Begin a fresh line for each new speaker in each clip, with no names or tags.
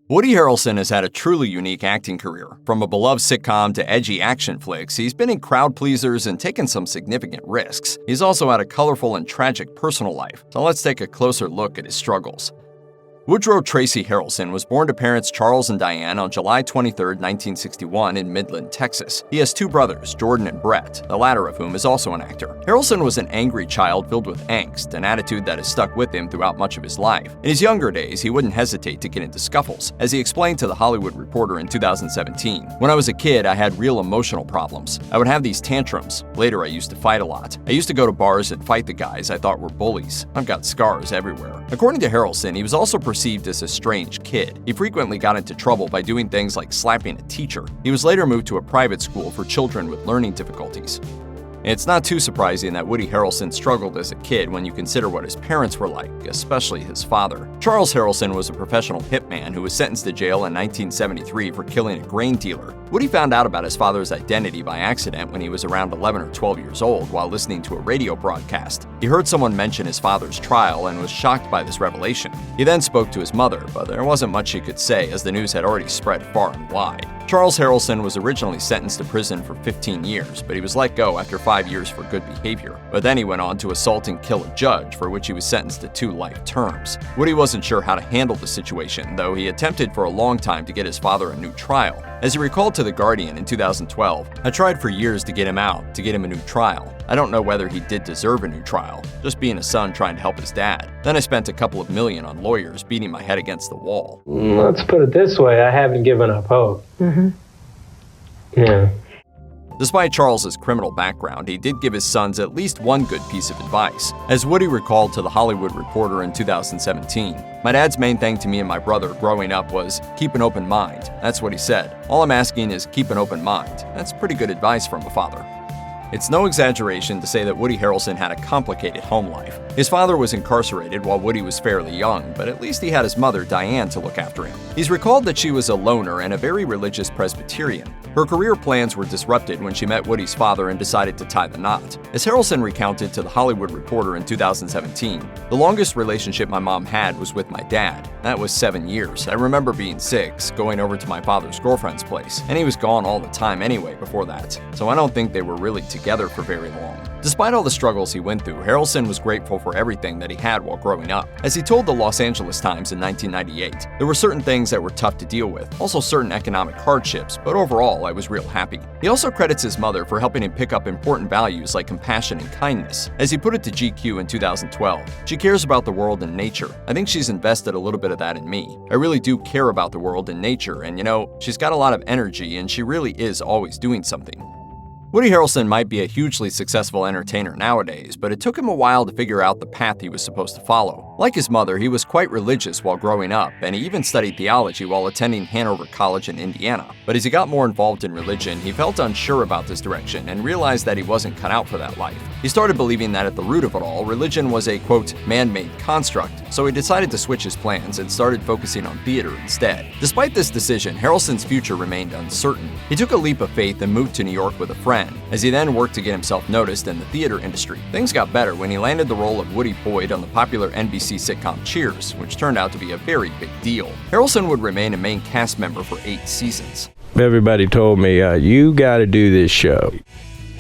Woody Harrelson has had a truly unique acting career. From a beloved sitcom to edgy action flicks, he's been in crowd pleasers and taken some significant risks. He's also had a colorful and tragic personal life, so let's take a closer look at his struggles. Woodrow Tracy Harrelson was born to parents Charles and Diane on July 23, 1961 in Midland, Texas. He has two brothers, Jordan and Brett, the latter of whom is also an actor. Harrelson was an angry child filled with angst, an attitude that has stuck with him throughout much of his life. In his younger days, he wouldn't hesitate to get into scuffles, as he explained to The Hollywood Reporter in 2017. "When I was a kid, I had real emotional problems. I would have these tantrums. Later, I used to fight a lot. I used to go to bars and fight the guys I thought were bullies. I've got scars everywhere." According to Harrelson, he was also perceived as a strange kid. He frequently got into trouble by doing things like slapping a teacher. He was later moved to a private school for children with learning difficulties. It's not too surprising that Woody Harrelson struggled as a kid when you consider what his parents were like, especially his father. Charles Harrelson was a professional hitman who was sentenced to jail in 1973 for killing a grain dealer. Woody found out about his father's identity by accident when he was around 11 or 12 years old while listening to a radio broadcast. He heard someone mention his father's trial and was shocked by this revelation. He then spoke to his mother, but there wasn't much he could say as the news had already spread far and wide. Charles Harrelson was originally sentenced to prison for 15 years, but he was let go after 5 years for good behavior. But then he went on to assault and kill a judge, for which he was sentenced to 2 life terms. Woody wasn't sure how to handle the situation, though he attempted for a long time to get his father a new trial. As he recalled to The Guardian in 2012, "I tried for years to get him out, to get him a new trial. I don't know whether he did deserve a new trial, just being a son trying to help his dad. Then I spent a couple of million on lawyers beating my head against the wall."
Let's put it this way, I haven't given up hope. Yeah.
Despite Charles's criminal background, he did give his sons at least one good piece of advice. As Woody recalled to The Hollywood Reporter in 2017, "My dad's main thing to me and my brother growing up was keep an open mind. That's what he said. All I'm asking is keep an open mind." That's pretty good advice from a father. It's no exaggeration to say that Woody Harrelson had a complicated home life. His father was incarcerated while Woody was fairly young, but at least he had his mother, Diane, to look after him. He's recalled that she was a loner and a very religious Presbyterian. Her career plans were disrupted when she met Woody's father and decided to tie the knot. As Harrelson recounted to The Hollywood Reporter in 2017, "The longest relationship my mom had was with my dad. That was 7 years. I remember being 6, going over to my father's girlfriend's place, and he was gone all the time anyway before that, so I don't think they were really together for very long." Despite all the struggles he went through, Harrelson was grateful for everything that he had while growing up. As he told the Los Angeles Times in 1998, "There were certain things that were tough to deal with, also certain economic hardships, but overall I was real happy." He also credits his mother for helping him pick up important values like compassion and kindness. As he put it to GQ in 2012, "She cares about the world and nature. I think she's invested a little bit of that in me. I really do care about the world and nature, and she's got a lot of energy and she really is always doing something." Woody Harrelson might be a hugely successful entertainer nowadays, but it took him a while to figure out the path he was supposed to follow. Like his mother, he was quite religious while growing up, and he even studied theology while attending Hanover College in Indiana. But as he got more involved in religion, he felt unsure about this direction and realized that he wasn't cut out for that life. He started believing that at the root of it all, religion was a, quote, man-made construct, so he decided to switch his plans and started focusing on theater instead. Despite this decision, Harrelson's future remained uncertain. He took a leap of faith and moved to New York with a friend, as he then worked to get himself noticed in the theater industry. Things got better when he landed the role of Woody Boyd on the popular NBC sitcom Cheers, which turned out to be a very big deal. Harrelson would remain a main cast member for 8 seasons.
Everybody told me, you gotta do this show.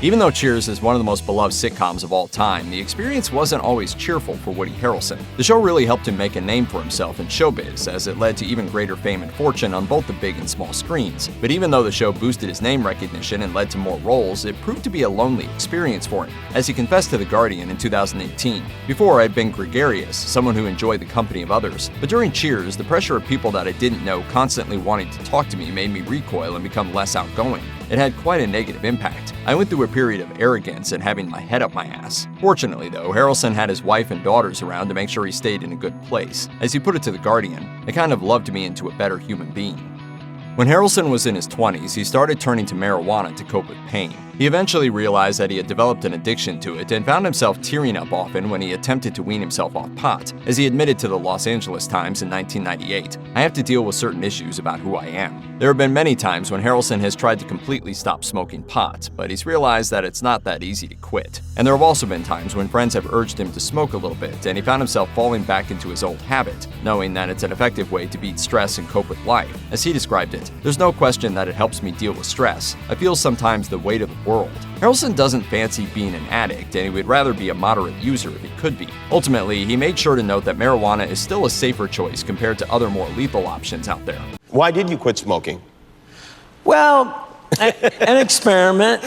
Even though Cheers is one of the most beloved sitcoms of all time, the experience wasn't always cheerful for Woody Harrelson. The show really helped him make a name for himself in showbiz, as it led to even greater fame and fortune on both the big and small screens. But even though the show boosted his name recognition and led to more roles, it proved to be a lonely experience for him, as he confessed to The Guardian in 2018. "Before, I'd been gregarious, someone who enjoyed the company of others. But during Cheers, the pressure of people that I didn't know constantly wanting to talk to me made me recoil and become less outgoing. It had quite a negative impact. I went through a period of arrogance and having my head up my ass." Fortunately, though, Harrelson had his wife and daughters around to make sure he stayed in a good place. As he put it to The Guardian, "It kind of loved me into a better human being." When Harrelson was in his 20s, he started turning to marijuana to cope with pain. He eventually realized that he had developed an addiction to it and found himself tearing up often when he attempted to wean himself off pot. As he admitted to the Los Angeles Times in 1998, "I have to deal with certain issues about who I am." There have been many times when Harrelson has tried to completely stop smoking pot, but he's realized that it's not that easy to quit. And there have also been times when friends have urged him to smoke a little bit, and he found himself falling back into his old habit, knowing that it's an effective way to beat stress and cope with life. As he described it, "There's no question that it helps me deal with stress. I feel sometimes the weight of the world." Harrelson doesn't fancy being an addict, and he would rather be a moderate user if he could be. Ultimately, he made sure to note that marijuana is still a safer choice compared to other more lethal options out there.
Why did you quit smoking?
Well, an experiment.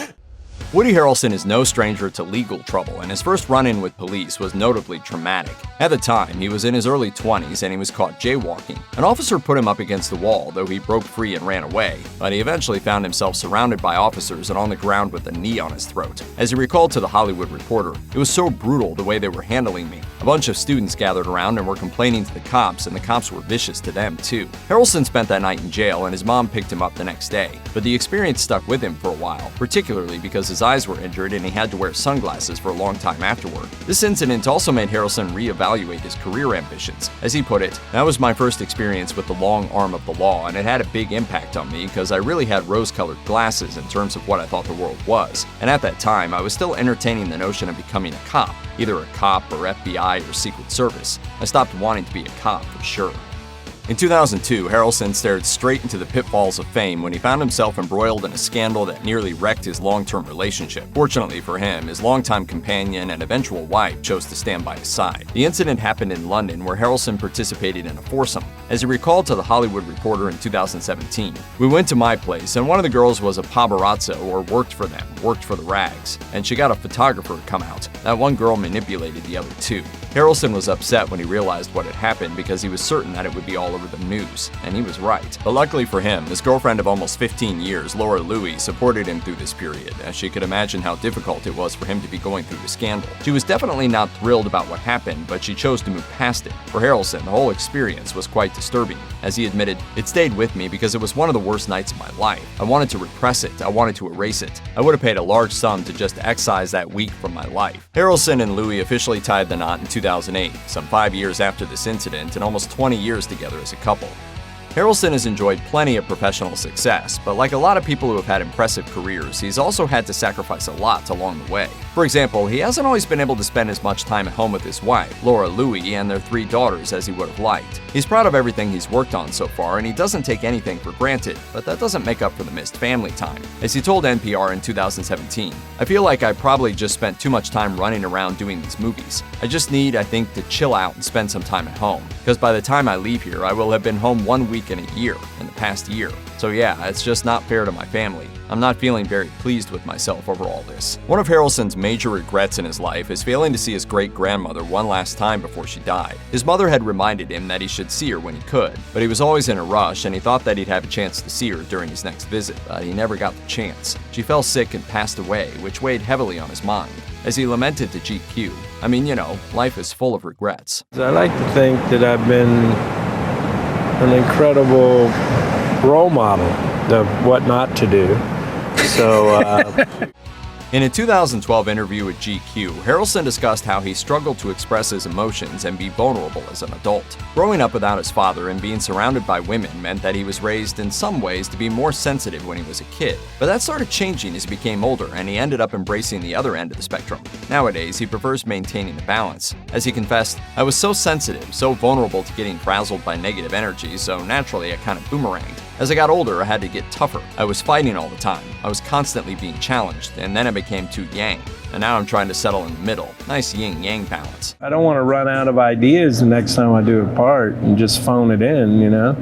Woody Harrelson is no stranger to legal trouble, and his first run-in with police was notably traumatic. At the time, he was in his early 20s and he was caught jaywalking. An officer put him up against the wall, though he broke free and ran away, but he eventually found himself surrounded by officers and on the ground with a knee on his throat. As he recalled to The Hollywood Reporter, "It was so brutal the way they were handling me. A bunch of students gathered around and were complaining to the cops, and the cops were vicious to them too." Harrelson spent that night in jail, and his mom picked him up the next day, but the experience stuck with him for a while, particularly because his eyes were injured and he had to wear sunglasses for a long time afterward. This incident also made Harrelson reevaluate his career ambitions. As he put it, "That was my first experience with the long arm of the law, and it had a big impact on me because I really had rose-colored glasses in terms of what I thought the world was. And at that time, I was still entertaining the notion of becoming a cop, either a cop or FBI or Secret Service. I stopped wanting to be a cop for sure." In 2002, Harrelson stared straight into the pitfalls of fame when he found himself embroiled in a scandal that nearly wrecked his long-term relationship. Fortunately for him, his longtime companion and eventual wife chose to stand by his side. The incident happened in London, where Harrelson participated in a foursome. As he recalled to The Hollywood Reporter in 2017, "We went to my place, and one of the girls was a paparazzo or worked for them, worked for the rags, and she got a photographer to come out. That one girl manipulated the other two." Harrelson was upset when he realized what had happened because he was certain that it would be all over the news, and he was right. But luckily for him, his girlfriend of almost 15 years, Laura Louie, supported him through this period, as she could imagine how difficult it was for him to be going through the scandal. She was definitely not thrilled about what happened, but she chose to move past it. For Harrelson, the whole experience was quite disturbing. As he admitted, "It stayed with me because it was one of the worst nights of my life. I wanted to repress it. I wanted to erase it. I would have paid a large sum to just excise that week from my life." Harrelson and Louie officially tied the knot in 2008, some 5 years after this incident, and almost 20 years together as a couple. Harrelson has enjoyed plenty of professional success, but like a lot of people who have had impressive careers, he's also had to sacrifice a lot along the way. For example, he hasn't always been able to spend as much time at home with his wife, Laura Louie, and their 3 daughters as he would have liked. He's proud of everything he's worked on so far, and he doesn't take anything for granted, but that doesn't make up for the missed family time. As he told NPR in 2017, "I feel like I probably just spent too much time running around doing these movies. I just need, I think, to chill out and spend some time at home, because by the time I leave here, I will have been home 1 week in a year, in the past year. So yeah, it's just not fair to my family. I'm not feeling very pleased with myself over all this." One of Harrelson's major regrets in his life is failing to see his great-grandmother one last time before she died. His mother had reminded him that he should see her when he could, but he was always in a rush and he thought that he'd have a chance to see her during his next visit, but he never got the chance. She fell sick and passed away, which weighed heavily on his mind. As he lamented to GQ, "I mean, you know, life is full of regrets."
I like to think that I've been an incredible role model of what not to do. So,
In a 2012 interview with GQ, Harrelson discussed how he struggled to express his emotions and be vulnerable as an adult. Growing up without his father and being surrounded by women meant that he was raised in some ways to be more sensitive when he was a kid. But that started changing as he became older, and he ended up embracing the other end of the spectrum. Nowadays, he prefers maintaining the balance. As he confessed, "I was so sensitive, so vulnerable to getting frazzled by negative energy, so naturally I kind of boomeranged. As I got older, I had to get tougher. I was fighting all the time. I was constantly being challenged, and then I became too yang. And now I'm trying to settle in the middle. Nice yin-yang balance."
I don't want to run out of ideas the next time I do a part and just phone it in, you know?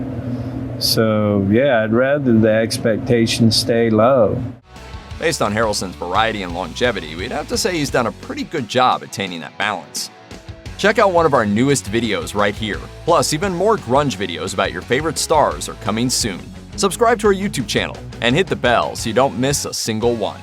So, yeah, I'd rather the expectations stay low.
Based on Harrelson's variety and longevity, we'd have to say he's done a pretty good job attaining that balance. Check out one of our newest videos right here. Plus, even more grunge videos about your favorite stars are coming soon. Subscribe to our YouTube channel and hit the bell so you don't miss a single one.